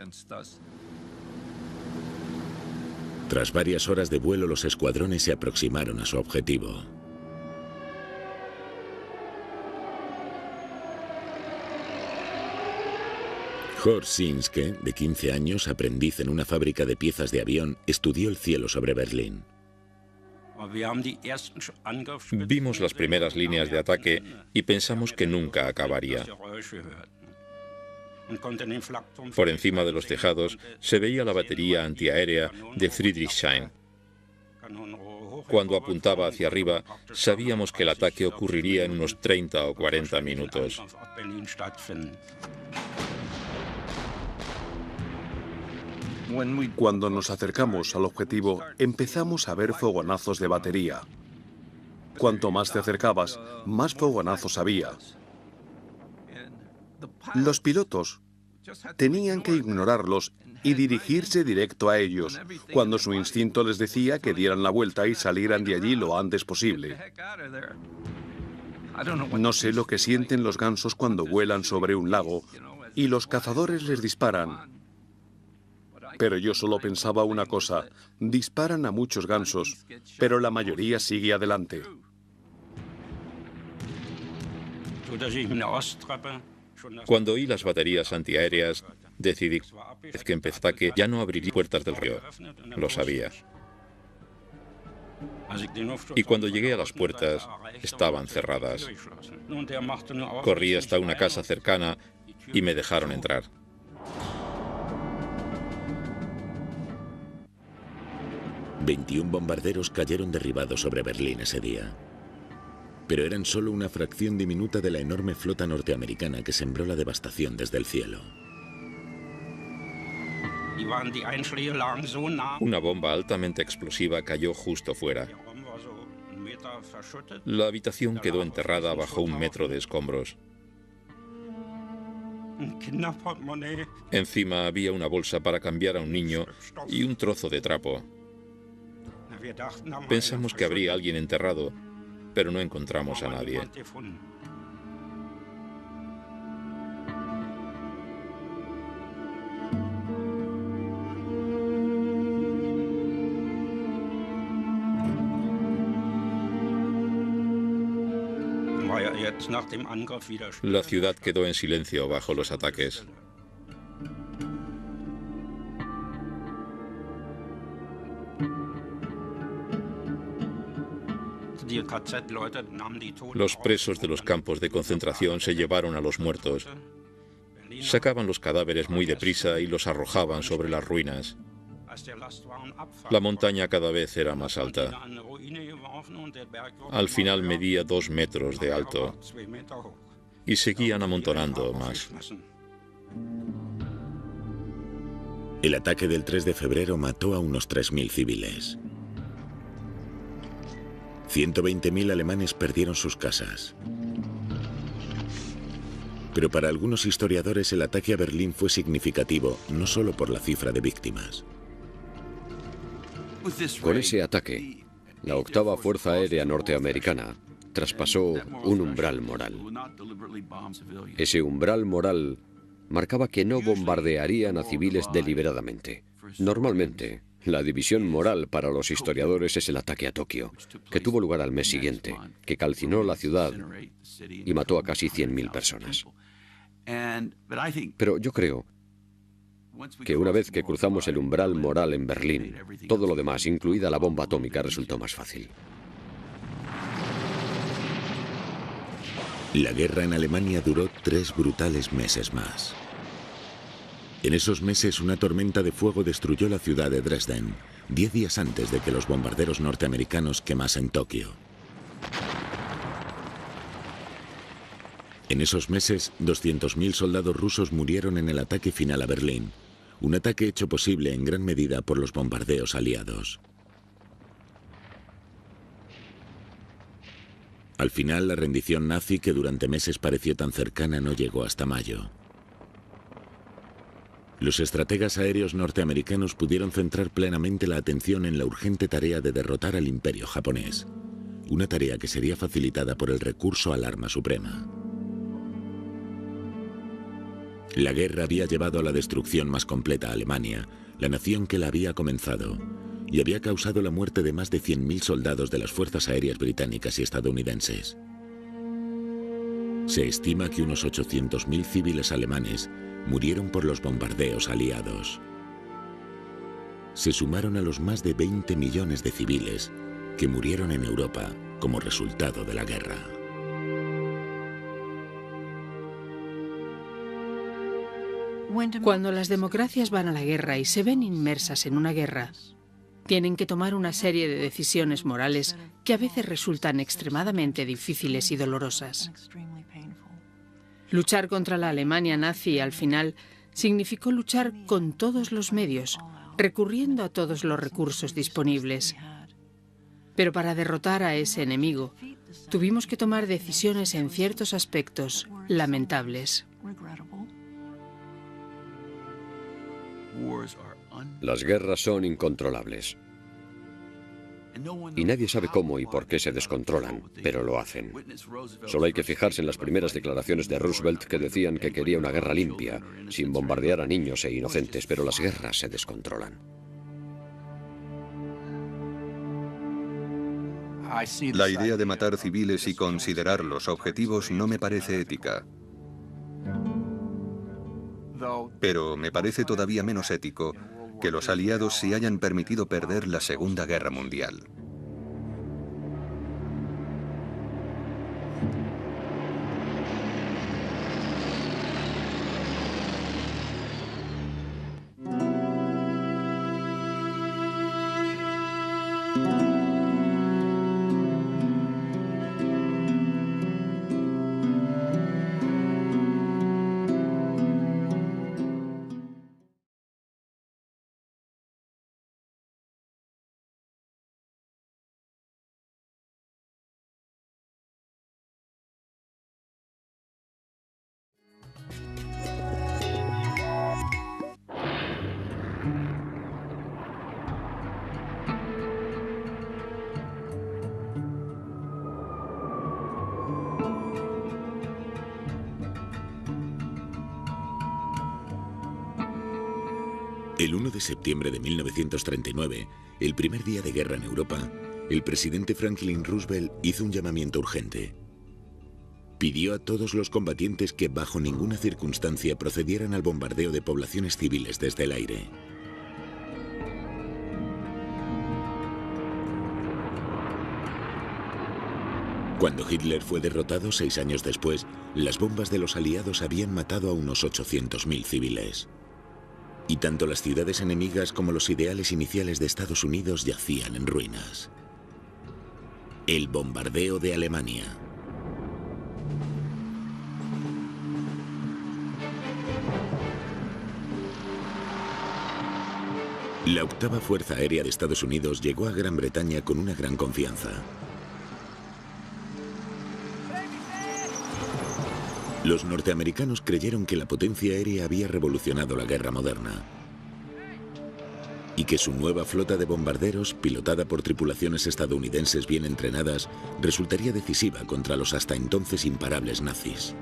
S1: Tras varias horas de vuelo, los escuadrones se aproximaron a su objetivo. Horst Sinske, de 15 años, aprendiz en una fábrica de piezas de avión, estudió el cielo sobre Berlín.
S8: Vimos las primeras líneas de ataque y pensamos que nunca acabaría. Por encima de los tejados se veía la batería antiaérea de Friedrichshain. Cuando apuntaba hacia arriba, sabíamos que el ataque ocurriría en unos 30 o 40 minutos.
S9: Cuando nos acercamos al objetivo, empezamos a ver fogonazos de batería. Cuanto más te acercabas, más fogonazos había. Los pilotos tenían que ignorarlos y dirigirse directo a ellos, cuando su instinto les decía que dieran la vuelta y salieran de allí lo antes posible. No sé lo que sienten los gansos cuando vuelan sobre un lago y los cazadores les disparan. Pero yo solo pensaba una cosa: disparan a muchos gansos, pero la mayoría sigue adelante.
S8: Cuando oí las baterías antiaéreas, decidí que empezó el ataque ya no abriría puertas del río. Lo sabía. Y cuando llegué a las puertas, estaban cerradas. Corrí hasta una casa cercana y me dejaron entrar.
S1: ...21 bombarderos cayeron derribados sobre Berlín ese día. Pero eran solo una fracción diminuta de la enorme flota norteamericana que sembró la devastación desde el cielo.
S8: Una bomba altamente explosiva cayó justo fuera. La habitación quedó enterrada bajo 1 metro de escombros. Encima había una bolsa para cambiar a un niño y un trozo de trapo. Pensamos que habría alguien enterrado, pero no encontramos a nadie. La ciudad quedó en silencio bajo los ataques. Los presos de los campos de concentración se llevaron a los muertos. Sacaban los cadáveres muy deprisa y los arrojaban sobre las ruinas. La montaña cada vez era más alta. Al final medía 2 metros de alto y seguían amontonando más.
S1: El ataque del 3 de febrero mató a unos 3.000 civiles. 120.000 alemanes perdieron sus casas. Pero para algunos historiadores el ataque a Berlín fue significativo, no solo por la cifra de víctimas.
S2: Con ese ataque, la 8ª Fuerza Aérea Norteamericana traspasó un umbral moral. Ese umbral moral marcaba que no bombardearían a civiles deliberadamente. Normalmente, la división moral para los historiadores es el ataque a Tokio, que tuvo lugar al mes siguiente, que calcinó la ciudad y mató a casi 100.000 personas. Pero yo creo que una vez que cruzamos el umbral moral en Berlín, todo lo demás, incluida la bomba atómica, resultó más fácil.
S1: La guerra en Alemania duró 3 brutales meses más. En esos meses, una tormenta de fuego destruyó la ciudad de Dresden, 10 días antes de que los bombarderos norteamericanos quemasen Tokio. En esos meses, 200.000 soldados rusos murieron en el ataque final a Berlín, un ataque hecho posible en gran medida por los bombardeos aliados. Al final, la rendición nazi, que durante meses pareció tan cercana, no llegó hasta mayo. Los estrategas aéreos norteamericanos pudieron centrar plenamente la atención en la urgente tarea de derrotar al Imperio japonés, una tarea que sería facilitada por el recurso al arma suprema. La guerra había llevado a la destrucción más completa a Alemania, la nación que la había comenzado, y había causado la muerte de más de 100.000 soldados de las fuerzas aéreas británicas y estadounidenses. Se estima que unos 800.000 civiles alemanes murieron por los bombardeos aliados. Se sumaron a los más de 20 millones de civiles que murieron en Europa como resultado de la guerra.
S3: Cuando las democracias van a la guerra y se ven inmersas en una guerra, tienen que tomar una serie de decisiones morales que a veces resultan extremadamente difíciles y dolorosas. Luchar contra la Alemania nazi al final significó luchar con todos los medios, recurriendo a todos los recursos disponibles. Pero para derrotar a ese enemigo, tuvimos que tomar decisiones en ciertos aspectos lamentables.
S2: Las guerras son incontrolables. Y nadie sabe cómo y por qué se descontrolan, pero lo hacen. Solo hay que fijarse en las primeras declaraciones de Roosevelt que decían que quería una guerra limpia, sin bombardear a niños e inocentes, pero las guerras se descontrolan.
S4: La idea de matar civiles y considerarlos objetivos no me parece ética. Pero me parece todavía menos ético que los aliados se hayan permitido perder la Segunda Guerra Mundial.
S1: El 1 de septiembre de 1939, el primer día de guerra en Europa, el presidente Franklin Roosevelt hizo un llamamiento urgente. pidió a todos los combatientes que bajo ninguna circunstancia procedieran al bombardeo de poblaciones civiles desde el aire. Cuando Hitler fue derrotado 6 años después, las bombas de los aliados habían matado a unos 800.000 civiles. Y tanto las ciudades enemigas como los ideales iniciales de Estados Unidos yacían en ruinas. El bombardeo de Alemania. La octava Fuerza Aérea de Estados Unidos llegó a Gran Bretaña con una gran confianza. Los norteamericanos creyeron que la potencia aérea había revolucionado la guerra moderna y que su nueva flota de bombarderos, pilotada por tripulaciones estadounidenses bien entrenadas, resultaría decisiva contra los hasta entonces imparables nazis.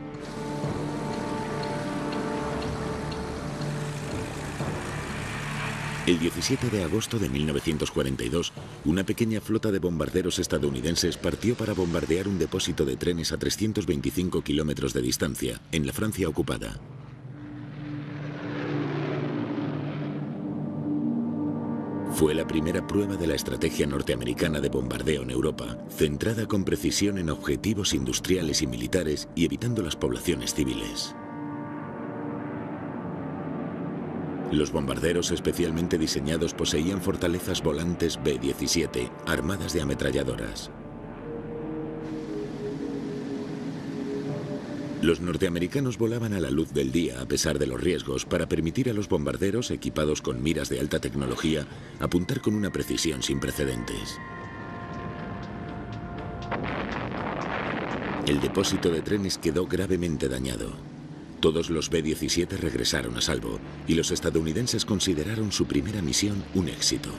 S1: El 17 de agosto de 1942, una pequeña flota de bombarderos estadounidenses partió para bombardear un depósito de trenes a 325 kilómetros de distancia, en la Francia ocupada. Fue la primera prueba de la estrategia norteamericana de bombardeo en Europa, centrada con precisión en objetivos industriales y militares y evitando las poblaciones civiles. Los bombarderos especialmente diseñados poseían fortalezas volantes B-17, armadas de ametralladoras. Los norteamericanos volaban a la luz del día a pesar de los riesgos para permitir a los bombarderos equipados con miras de alta tecnología apuntar con una precisión sin precedentes. El depósito de trenes quedó gravemente dañado. Todos los B-17 regresaron a salvo y los estadounidenses consideraron su primera misión un éxito.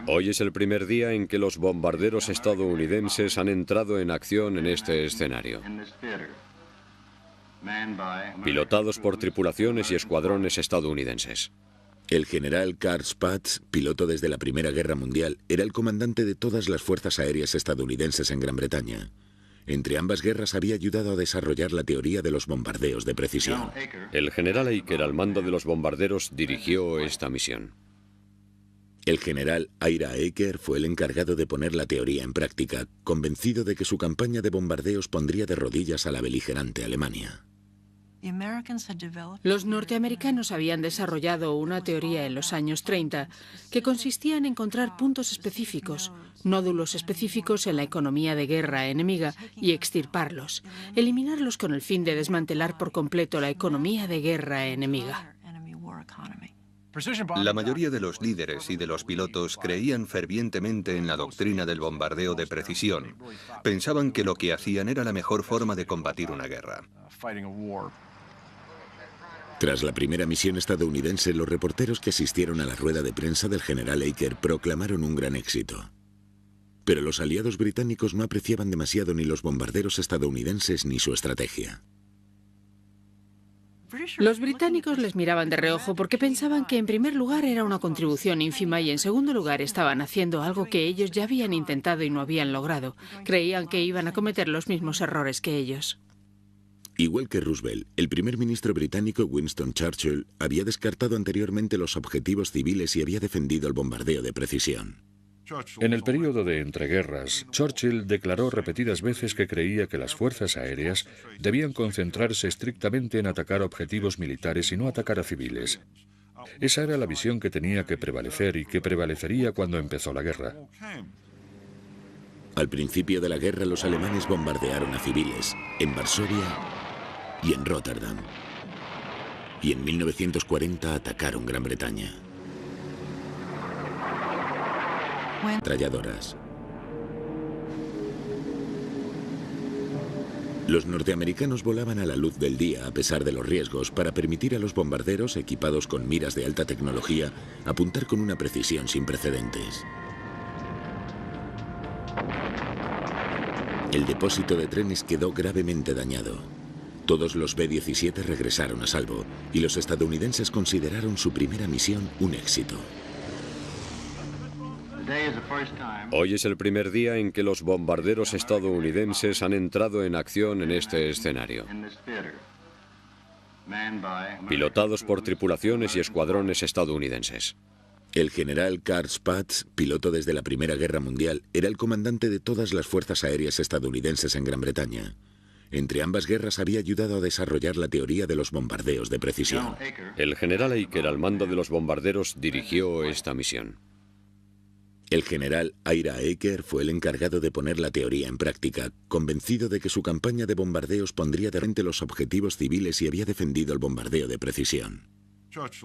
S2: Hoy es el primer día en que los bombarderos estadounidenses han entrado en acción en este escenario. Pilotados por tripulaciones y escuadrones estadounidenses.
S1: El general Carl Spaatz, piloto desde la Primera Guerra Mundial, era el comandante de todas las fuerzas aéreas estadounidenses en Gran Bretaña. Entre ambas guerras había ayudado a desarrollar la teoría de los bombardeos de precisión.
S2: El general Aker, al mando de los bombarderos, dirigió esta misión.
S1: El general Ira Aker fue el encargado de poner la teoría en práctica, convencido de que su campaña de bombardeos pondría de rodillas a la beligerante Alemania.
S3: Los norteamericanos habían desarrollado una teoría en los años 30 que consistía en encontrar puntos específicos, nódulos específicos en la economía de guerra enemiga y extirparlos, eliminarlos con el fin de desmantelar por completo la economía de guerra enemiga.
S4: La mayoría de los líderes y de los pilotos creían fervientemente en la doctrina del bombardeo de precisión. Pensaban que lo que hacían era la mejor forma de combatir una guerra.
S1: Tras la primera misión estadounidense, los reporteros que asistieron a la rueda de prensa del general Aker proclamaron un gran éxito. Pero los aliados británicos no apreciaban demasiado ni los bombarderos estadounidenses ni su estrategia.
S3: Los británicos les miraban de reojo porque pensaban que en primer lugar era una contribución ínfima y en segundo lugar estaban haciendo algo que ellos ya habían intentado y no habían logrado. Creían que iban a cometer los mismos errores que ellos.
S1: Igual que Roosevelt, el primer ministro británico Winston Churchill había descartado anteriormente los objetivos civiles y había defendido el bombardeo de precisión.
S5: En el período de entreguerras, Churchill declaró repetidas veces que creía que las fuerzas aéreas debían concentrarse estrictamente en atacar objetivos militares y no atacar a civiles. Esa era la visión que tenía que prevalecer y que prevalecería cuando empezó la guerra.
S1: Al principio de la guerra, los alemanes bombardearon a civiles en Varsovia y en Rotterdam. Y en 1940 atacaron Gran Bretaña. Ametralladoras. Los norteamericanos volaban a la luz del día a pesar de los riesgos para permitir a los bombarderos equipados con miras de alta tecnología apuntar con una precisión sin precedentes. El depósito de trenes quedó gravemente dañado. Todos los B-17 regresaron a salvo y los estadounidenses consideraron su primera misión un éxito.
S2: Hoy es el primer día en que los bombarderos estadounidenses han entrado en acción en este escenario, pilotados por tripulaciones y escuadrones estadounidenses.
S1: El general Karl Spaatz, piloto desde la Primera Guerra Mundial, era el comandante de todas las fuerzas aéreas estadounidenses en Gran Bretaña. Entre ambas guerras había ayudado a desarrollar la teoría de los bombardeos de precisión.
S2: El general Aker, al mando de los bombarderos, dirigió esta misión.
S1: El general Ira Aker fue el encargado de poner la teoría en práctica, convencido de que su campaña de bombardeos pondría de frente los objetivos civiles y había defendido el bombardeo de precisión.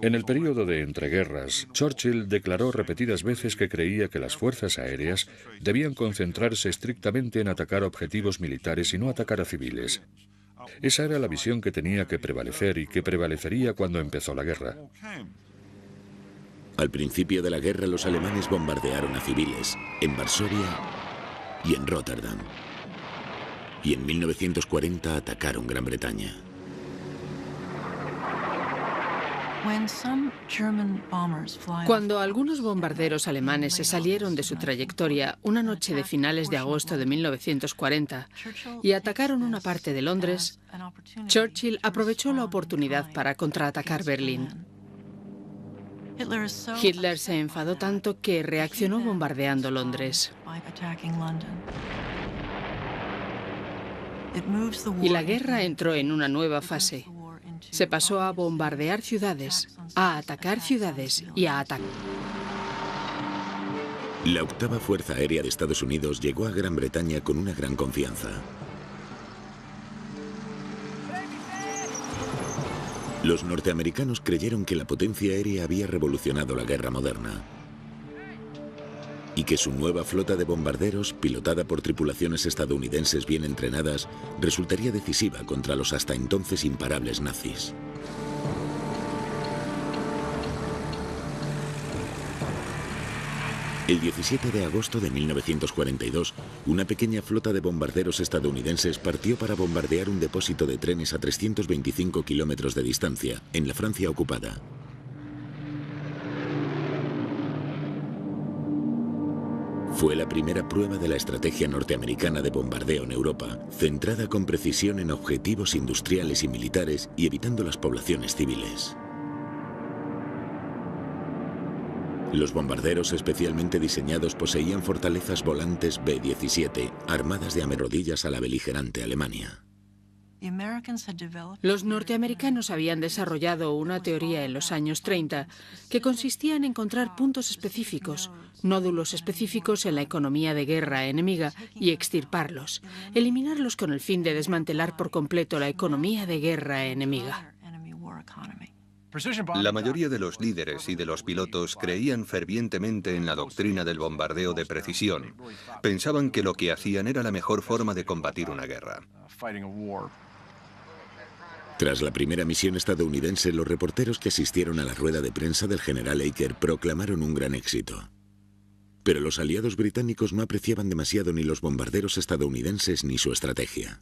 S5: En el período de entreguerras, Churchill declaró repetidas veces que creía que las fuerzas aéreas debían concentrarse estrictamente en atacar objetivos militares y no atacar a civiles. Esa era la visión que tenía que prevalecer y que prevalecería cuando empezó la guerra.
S1: Al principio de la guerra, los alemanes bombardearon a civiles en Varsovia y en Rotterdam. Y en 1940 atacaron Gran Bretaña.
S3: Cuando algunos bombarderos alemanes se salieron de su trayectoria una noche de finales de agosto de 1940 y atacaron una parte de Londres, Churchill aprovechó la oportunidad para contraatacar Berlín. Hitler se enfadó tanto que reaccionó bombardeando Londres. Y la guerra entró en una nueva fase. Se pasó a bombardear ciudades, a atacar ciudades y a atacar.
S1: La octava Fuerza Aérea de Estados Unidos llegó a Gran Bretaña con una gran confianza. Los norteamericanos creyeron que la potencia aérea había revolucionado la guerra moderna y que su nueva flota de bombarderos, pilotada por tripulaciones estadounidenses bien entrenadas, resultaría decisiva contra los hasta entonces imparables nazis. El 17 de agosto de 1942, una pequeña flota de bombarderos estadounidenses partió para bombardear un depósito de trenes a 325 kilómetros de distancia, en la Francia ocupada. Fue la primera prueba de la estrategia norteamericana de bombardeo en Europa, centrada con precisión en objetivos industriales y militares y evitando las poblaciones civiles. Los bombarderos especialmente diseñados poseían fortalezas volantes B-17, armadas de amerodillas a la beligerante Alemania.
S3: Los norteamericanos habían desarrollado una teoría en los años 30 que consistía en encontrar puntos específicos, nódulos específicos en la economía de guerra enemiga y extirparlos, eliminarlos con el fin de desmantelar por completo la economía de guerra enemiga.
S4: La mayoría de los líderes y de los pilotos creían fervientemente en la doctrina del bombardeo de precisión. Pensaban que lo que hacían era la mejor forma de combatir una guerra.
S1: Tras la primera misión estadounidense, los reporteros que asistieron a la rueda de prensa del general Aker proclamaron un gran éxito. Pero los aliados británicos no apreciaban demasiado ni los bombarderos estadounidenses ni su estrategia.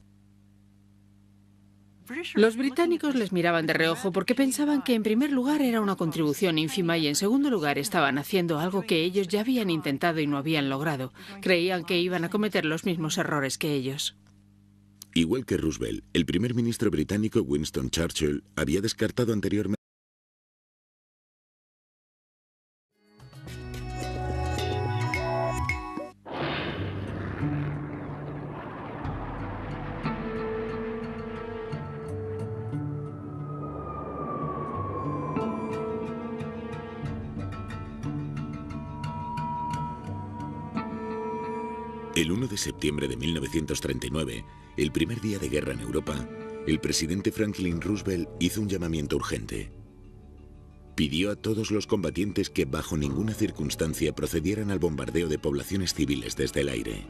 S3: Los británicos les miraban de reojo porque pensaban que en primer lugar era una contribución ínfima y en segundo lugar estaban haciendo algo que ellos ya habían intentado y no habían logrado. Creían que iban a cometer los mismos errores que ellos.
S1: Igual que Roosevelt, el primer ministro británico Winston Churchill había descartado anteriormente El 1 de septiembre de 1939, el primer día de guerra en Europa, el presidente Franklin Roosevelt hizo un llamamiento urgente. Pidió a todos los combatientes que bajo ninguna circunstancia procedieran al bombardeo de poblaciones civiles desde el aire.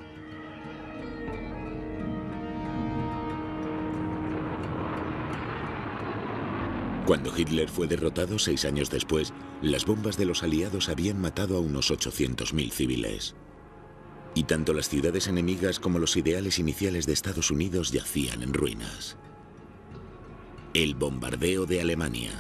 S1: Cuando Hitler fue derrotado 6 años después, las bombas de los aliados habían matado a unos 800.000 civiles. Y tanto las ciudades enemigas como los ideales iniciales de Estados Unidos yacían en ruinas. El bombardeo de Alemania.